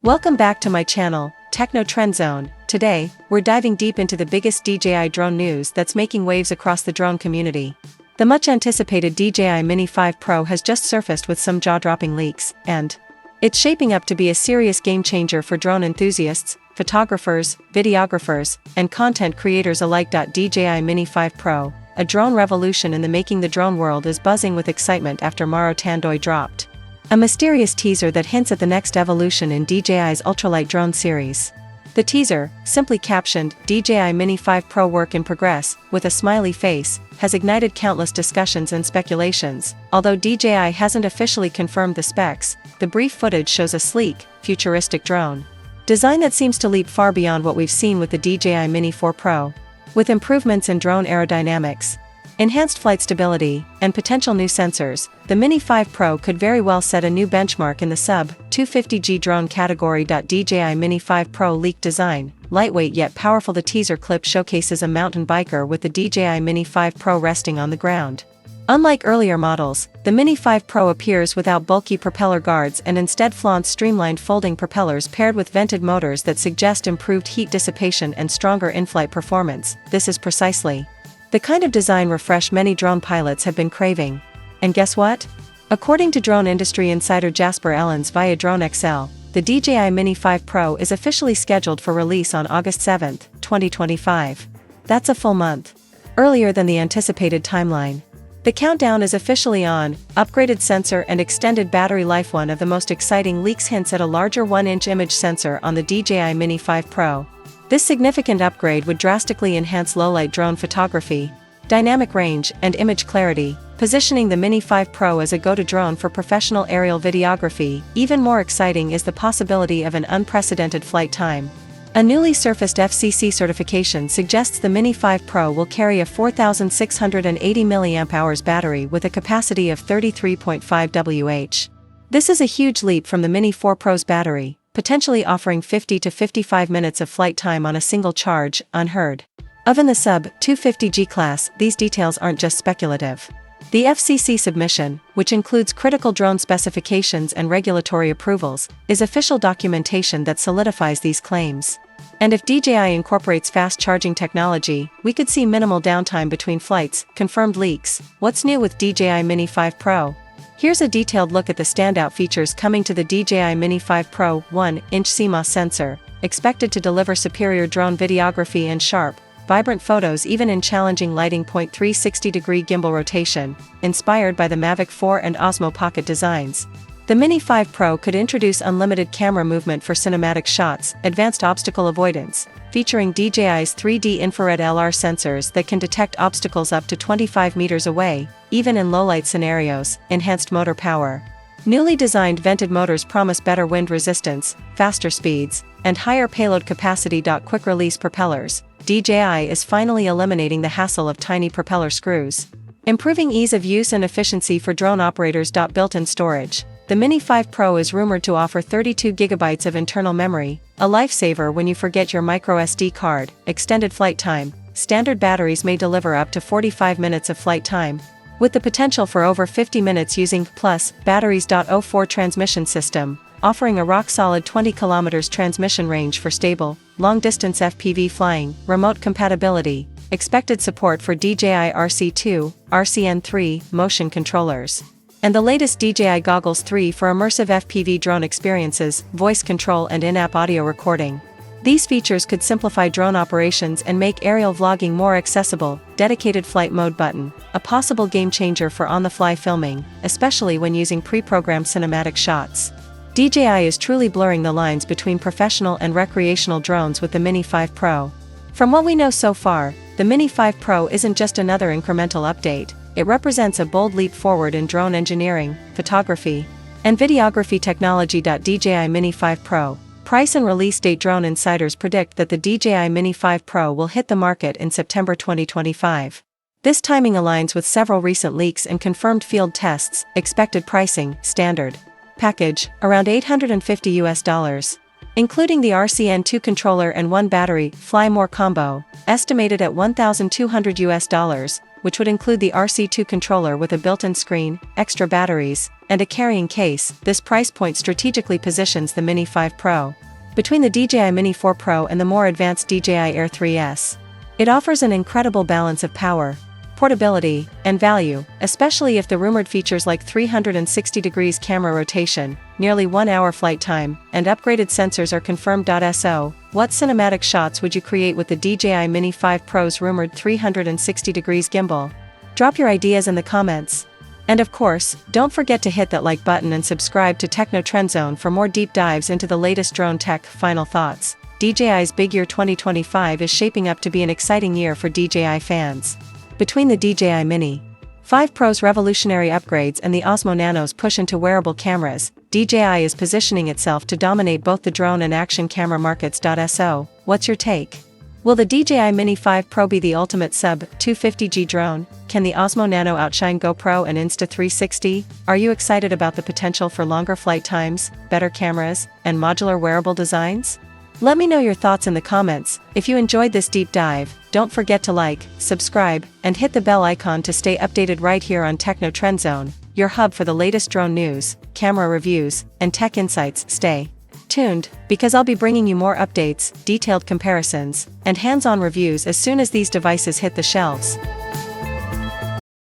Welcome back to my channel, Techno Trend Zone. Today, we're diving deep into the biggest DJI drone news that's making waves across the drone community. The much-anticipated DJI Mini 5 Pro has just surfaced with some jaw-dropping leaks, and it's shaping up to be a serious game-changer for drone enthusiasts, photographers, videographers, and content creators alike. DJI Mini 5 Pro, a drone revolution in the making. The drone world is buzzing with excitement after Maro Tandoi dropped a mysterious teaser that hints at the next evolution in DJI's ultralight drone series. The teaser, simply captioned, DJI Mini 5 Pro work in progress, with a smiley face, has ignited countless discussions and speculations. Although DJI hasn't officially confirmed the specs, the brief footage shows a sleek, futuristic drone design that seems to leap far beyond what we've seen with the DJI Mini 4 Pro. With improvements in drone aerodynamics, enhanced flight stability, and potential new sensors, the Mini 5 Pro could very well set a new benchmark in the sub-250G drone category. DJI Mini 5 Pro leaked design, lightweight yet powerful. The teaser clip showcases a mountain biker with the DJI Mini 5 Pro resting on the ground. Unlike earlier models, the Mini 5 Pro appears without bulky propeller guards and instead flaunts streamlined folding propellers paired with vented motors that suggest improved heat dissipation and stronger in-flight performance. This is precisely the kind of design refresh many drone pilots have been craving. And guess what? According to drone industry insider Jasper Ellens via Drone XL, the DJI Mini 5 Pro is officially scheduled for release on August 7, 2025. That's a full month earlier than the anticipated timeline. The countdown is officially on. Upgraded sensor and extended battery life. One of the most exciting leaks hints at a larger 1-inch image sensor on the DJI Mini 5 Pro. This significant upgrade would drastically enhance low-light drone photography, dynamic range, and image clarity, positioning the Mini 5 Pro as a go-to drone for professional aerial videography. Even more exciting is the possibility of an unprecedented flight time. A newly surfaced FCC certification suggests the Mini 5 Pro will carry a 4,680 mAh battery with a capacity of 33.5 Wh. This is a huge leap from the Mini 4 Pro's battery, potentially offering 50 to 55 minutes of flight time on a single charge, unheard of in the sub-250G class. These details aren't just speculative. The FCC submission, which includes critical drone specifications and regulatory approvals, is official documentation that solidifies these claims. And if DJI incorporates fast charging technology, we could see minimal downtime between flights. Confirmed leaks. What's new with DJI Mini 5 Pro? Here's a detailed look at the standout features coming to the DJI Mini 5 Pro. 1-inch CMOS sensor, expected to deliver superior drone videography and sharp, vibrant photos even in challenging lighting. 360-degree gimbal rotation, inspired by the Mavic 4 and Osmo Pocket designs. The Mini 5 Pro could introduce unlimited camera movement for cinematic shots, advanced obstacle avoidance, featuring DJI's 3D infrared LR sensors that can detect obstacles up to 25 meters away, even in low-light scenarios, enhanced motor power. Newly designed vented motors promise better wind resistance, faster speeds, and higher payload capacity. Quick-release propellers. DJI is finally eliminating the hassle of tiny propeller screws, improving ease of use and efficiency for drone operators. Built-in storage. The Mini 5 Pro is rumored to offer 32 GB of internal memory, a lifesaver when you forget your microSD card. Extended flight time. Standard batteries may deliver up to 45 minutes of flight time, with the potential for over 50 minutes using Plus batteries. 04 transmission system, offering a rock-solid 20 km transmission range for stable, long-distance FPV flying. Remote compatibility. Expected support for DJI RC2, RCN3 motion controllers, and the latest DJI Goggles 3 for immersive FPV drone experiences, voice control and in-app audio recording. These features could simplify drone operations and make aerial vlogging more accessible. Dedicated flight mode button, a possible game-changer for on-the-fly filming, especially when using pre-programmed cinematic shots. DJI is truly blurring the lines between professional and recreational drones with the Mini 5 Pro. From what we know so far, the Mini 5 Pro isn't just another incremental update. It represents a bold leap forward in drone engineering, photography, and videography technology. DJI Mini 5 Pro. Price and release date. Drone insiders predict that the DJI Mini 5 Pro will hit the market in September 2025. This timing aligns with several recent leaks and confirmed field tests. Expected pricing, standard package, around $850, including the RCN2 controller and 1 battery. Fly More combo, estimated at $1,200, which would include the RC2 controller with a built-in screen, extra batteries, and a carrying case. This price point strategically positions the Mini 5 Pro between the DJI Mini 4 Pro and the more advanced DJI Air 3S. It offers an incredible balance of power, portability, and value, especially if the rumored features like 360 degrees camera rotation, nearly 1 hour flight time, and upgraded sensors are confirmed. So, what cinematic shots would you create with the DJI Mini 5 Pro's rumored 360 degrees gimbal? Drop your ideas in the comments. And of course, don't forget to hit that like button and subscribe to Techno Trend Zone for more deep dives into the latest drone tech. Final thoughts. DJI's big year 2025 is shaping up to be an exciting year for DJI fans. Between the DJI Mini 5 Pro's revolutionary upgrades and the Osmo Nano's push into wearable cameras, DJI is positioning itself to dominate both the drone and action camera markets. So, what's your take? Will the DJI Mini 5 Pro be the ultimate sub-250G drone? Can the Osmo Nano outshine GoPro and Insta360? Are you excited about the potential for longer flight times, better cameras, and modular wearable designs? Let me know your thoughts in the comments. If you enjoyed this deep dive, don't forget to like, subscribe, and hit the bell icon to stay updated right here on Techno Trend Zone, your hub for the latest drone news, camera reviews, and tech insights. Stay tuned, because I'll be bringing you more updates, detailed comparisons, and hands-on reviews as soon as these devices hit the shelves.